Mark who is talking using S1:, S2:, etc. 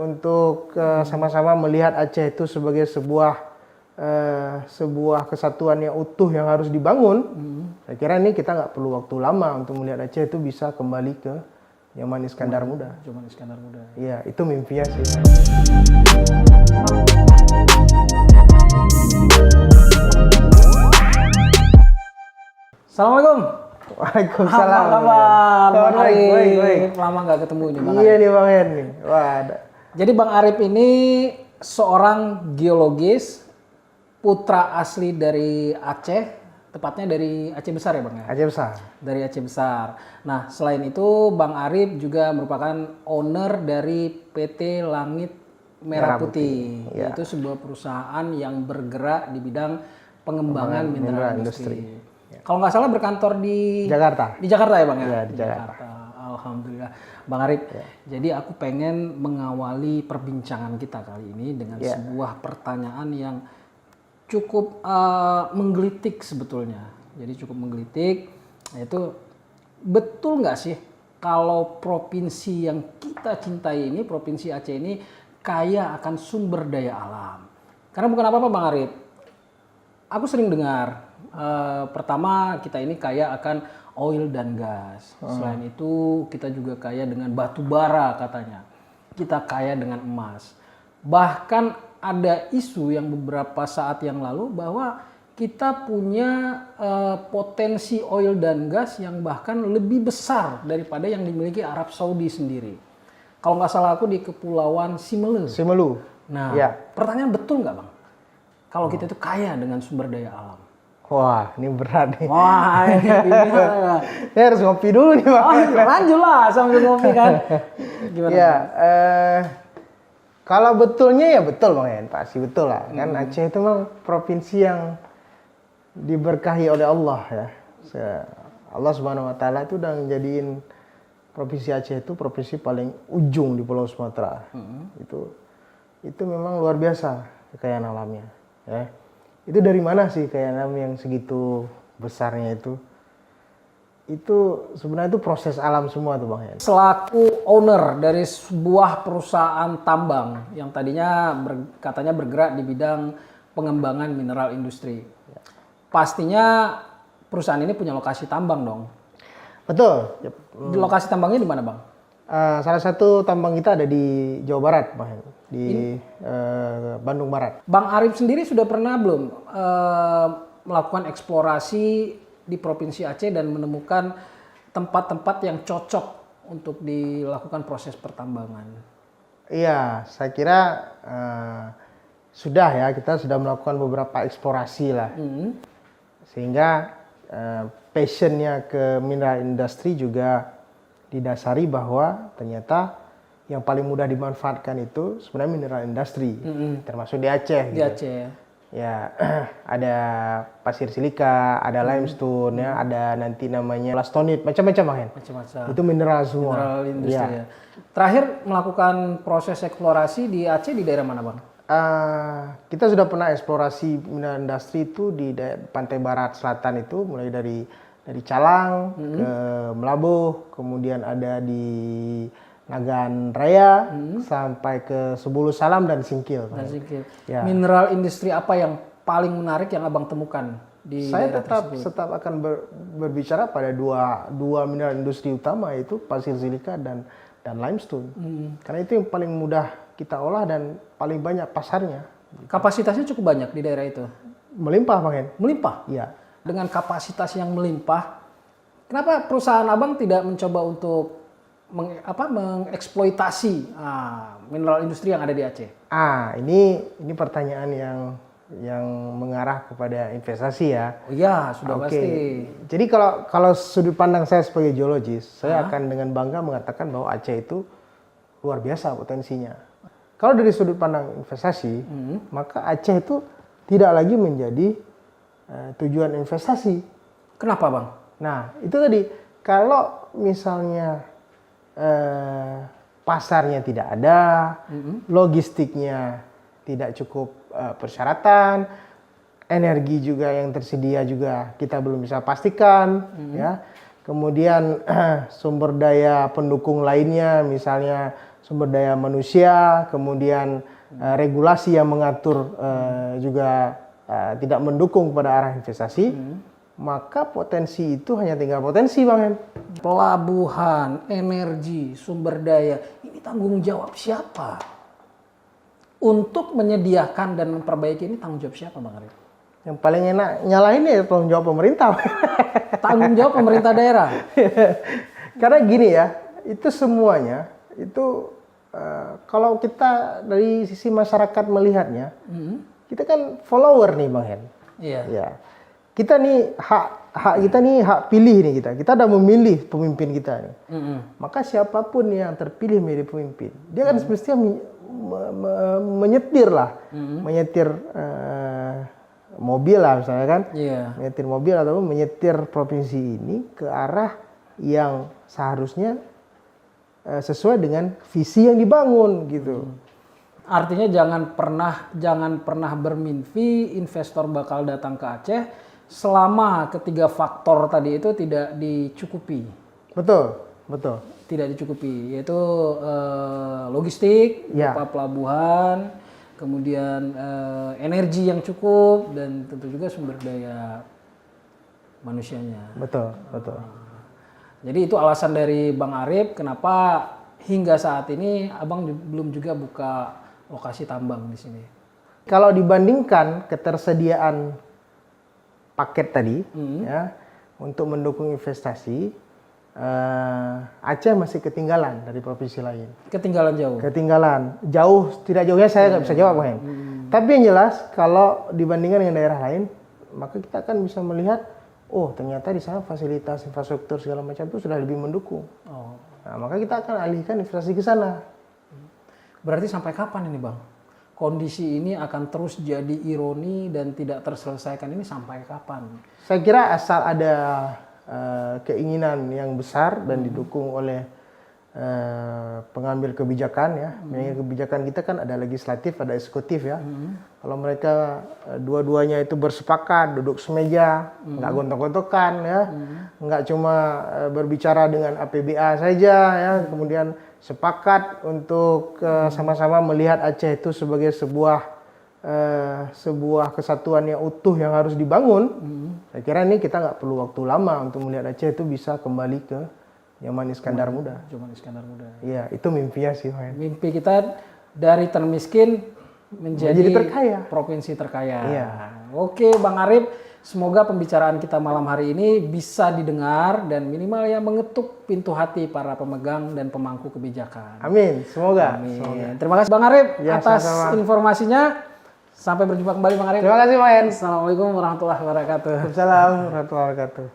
S1: untuk sama-sama melihat Aceh itu sebagai sebuah kesatuan yang utuh yang harus dibangun. Saya kira ini kita nggak perlu waktu lama untuk melihat Aceh itu bisa kembali ke zaman Iskandar Muda.
S2: Zaman Iskandar Muda.
S1: Iya, itu mimpinya sih.
S2: Assalamualaikum.
S1: Waalaikumsalam.
S2: Apa kabar, Bang Arif?
S1: Baik.
S2: Lama nggak ketemu ini, Bang
S1: Iya
S2: Arif.
S1: nih Bang Hen nih. Wah, ada.
S2: Jadi Bang Arif ini seorang geologis, putra asli dari Aceh, tepatnya dari Aceh Besar ya Bang ya?
S1: Aceh Besar.
S2: Dari Aceh Besar. Nah, selain itu Bang Arif juga merupakan owner dari PT Langit Merah Putih,
S1: Iya.
S2: yaitu sebuah perusahaan yang bergerak di bidang pengembangan mineral industri. Kalau nggak salah berkantor di
S1: Jakarta.
S2: Di Jakarta ya Bang ya?
S1: Iya, di Jakarta.
S2: Alhamdulillah. Bang Arif, jadi aku pengen mengawali perbincangan kita kali ini dengan sebuah pertanyaan yang cukup menggelitik sebetulnya. Jadi cukup menggelitik, yaitu betul nggak sih kalau provinsi yang kita cintai ini, Provinsi Aceh ini kaya akan sumber daya alam? Karena bukan apa-apa Bang Arif, aku sering dengar pertama kita ini kaya akan oil dan gas. Selain itu kita juga kaya dengan batu bara katanya. Kita kaya dengan emas. Bahkan ada isu yang beberapa saat yang lalu bahwa kita punya potensi oil dan gas yang bahkan lebih besar daripada yang dimiliki Arab Saudi sendiri. Kalau nggak salah aku di Kepulauan Simelu.
S1: Simelu.
S2: Nah, pertanyaan betul nggak Bang? Kalau kita itu kaya dengan sumber daya alam.
S1: Wah, ini berat nih.
S2: Wah, ini
S1: Ini harus ngopi dulu nih Bang.
S2: Oh, lanjut lah sambil ngopi kan. Gimana?
S1: Ya, kalau betulnya ya betul Bang Hen, pasti betul lah. Kan Aceh itu memang provinsi yang diberkahi oleh Allah ya. Allah Subhanahu wa taala itu udah ngejadiin provinsi Aceh itu provinsi paling ujung di Pulau Sumatera. Itu memang luar biasa kekayaan alamnya ya. Itu dari mana sih kekayaan alam yang segitu besarnya itu? Itu sebenarnya itu proses alam semua tuh Bang Hen.
S2: Selaku owner dari sebuah perusahaan tambang yang tadinya katanya bergerak di bidang pengembangan mineral industri. Pastinya perusahaan ini punya lokasi tambang dong.
S1: Betul.
S2: Di lokasi tambangnya di mana Bang?
S1: Salah satu tambang kita ada di Jawa Barat Bang Hen. Di Bandung Barat.
S2: Bang Arif sendiri sudah pernah belum melakukan eksplorasi di Provinsi Aceh dan menemukan tempat-tempat yang cocok untuk dilakukan proses pertambangan? Iya,
S1: saya kira sudah ya, kita sudah melakukan beberapa eksplorasi lah. Sehingga passionnya ke mineral industri juga didasari bahwa ternyata yang paling mudah dimanfaatkan itu sebenarnya mineral industri, termasuk di Aceh.
S2: Di Aceh
S1: ya. Ada pasir silika, ada limestone, ya, ada nanti namanya plastonit, macam-macam Bang Hen.
S2: Macam-macam.
S1: Itu mineral semua.
S2: Mineral industri ya. Terakhir melakukan proses eksplorasi di Aceh di daerah mana Bang?
S1: Kita sudah pernah eksplorasi mineral industri itu di pantai barat selatan itu, mulai dari Calang ke Melabuh, kemudian ada di Nagan Raya sampai ke Sebulu Salam dan Singkil.
S2: Ya. Mineral industri apa yang paling menarik yang Abang temukan di daerah tersebut? Saya
S1: tetap akan berbicara pada dua mineral industri utama, yaitu pasir silika dan limestone. Karena itu yang paling mudah kita olah dan paling banyak pasarnya.
S2: Kapasitasnya cukup banyak di daerah itu?
S1: Melimpah Bang Hen.
S2: Melimpah?
S1: Iya.
S2: Dengan kapasitas yang melimpah, kenapa perusahaan Abang tidak mencoba untuk mengeksploitasi mineral industri yang ada di Aceh?
S1: Ini pertanyaan yang mengarah kepada investasi ya.
S2: Oh iya, sudah pasti.
S1: Jadi kalau sudut pandang saya sebagai geologis, saya akan dengan bangga mengatakan bahwa Aceh itu luar biasa potensinya. Kalau dari sudut pandang investasi, maka Aceh itu tidak lagi menjadi tujuan investasi.
S2: Kenapa Bang?
S1: Nah, itu tadi, kalau misalnya pasarnya tidak ada, logistiknya tidak cukup persyaratan, energi juga yang tersedia juga kita belum bisa pastikan, ya. Kemudian sumber daya pendukung lainnya, misalnya sumber daya manusia, kemudian regulasi yang mengatur juga tidak mendukung pada arah investasi, maka potensi itu hanya tinggal potensi, Bang Hen.
S2: Pelabuhan, energi, sumber daya, ini tanggung jawab siapa? Untuk menyediakan dan memperbaiki ini tanggung jawab siapa, Bang Arif?
S1: Yang paling enak nyalahin ya tanggung jawab pemerintah.
S2: Tanggung jawab pemerintah daerah.
S1: Karena gini ya, itu semuanya itu kalau kita dari sisi masyarakat melihatnya, kita kan follower nih, Bang Hen.
S2: Iya.
S1: Ya. Kita nih hak kita nih hak pilih nih kita. Kita udah memilih pemimpin kita nih. Maka siapapun yang terpilih menjadi pemimpin, dia kan semestinya menyetir lah, menyetir mobil lah misalnya kan, menyetir mobil ataupun menyetir provinsi ini ke arah yang seharusnya sesuai dengan visi yang dibangun gitu.
S2: Artinya jangan pernah bermimpi investor bakal datang ke Aceh selama ketiga faktor tadi itu tidak dicukupi.
S1: Betul.
S2: Tidak dicukupi, yaitu logistik, berupa pelabuhan, kemudian energi yang cukup, dan tentu juga sumber daya manusianya.
S1: Betul.
S2: Jadi itu alasan dari Bang Arif kenapa hingga saat ini Abang belum juga buka lokasi tambang di sini.
S1: Kalau dibandingkan ketersediaan paket tadi ya untuk mendukung investasi, Aceh masih ketinggalan dari provinsi lain.
S2: Ketinggalan jauh.
S1: Tidak jauhnya saya nggak bisa jawab, Bang. Tapi yang jelas kalau dibandingkan dengan daerah lain, maka kita akan bisa melihat, oh ternyata di sana fasilitas infrastruktur segala macam itu sudah lebih mendukung. Nah, maka kita akan alihkan investasi ke sana.
S2: Berarti sampai kapan ini, Bang? Kondisi ini akan terus jadi ironi dan tidak terselesaikan ini sampai kapan?
S1: Saya kira asal ada keinginan yang besar dan didukung oleh pengambil kebijakan ya. Pengambil kebijakan kita kan ada legislatif, ada eksekutif ya. Kalau mereka dua-duanya itu bersepakat, duduk semeja, nggak gontok-gontokan ya, nggak cuma berbicara dengan APBA saja ya, kemudian sepakat untuk sama-sama melihat Aceh itu sebagai sebuah kesatuan yang utuh yang harus dibangun. Saya kira ini kita nggak perlu waktu lama untuk melihat Aceh itu bisa kembali ke zaman Iskandar Muda. Iya, itu mimpinya sih, Pak.
S2: Mimpi kita dari termiskin menjadi
S1: terkaya.
S2: Provinsi terkaya.
S1: Iya.
S2: Oke, Bang Arif, semoga pembicaraan kita malam hari ini bisa didengar dan minimal ya mengetuk pintu hati para pemegang dan pemangku kebijakan.
S1: Amin, semoga.
S2: Terima kasih Bang Arif atas
S1: sama-sama.
S2: informasinya. Sampai berjumpa kembali Bang Arif.
S1: Terima kasih, Pak.
S2: Assalamualaikum warahmatullahi wabarakatuh.
S1: Waalaikumsalam warahmatullahi wabarakatuh.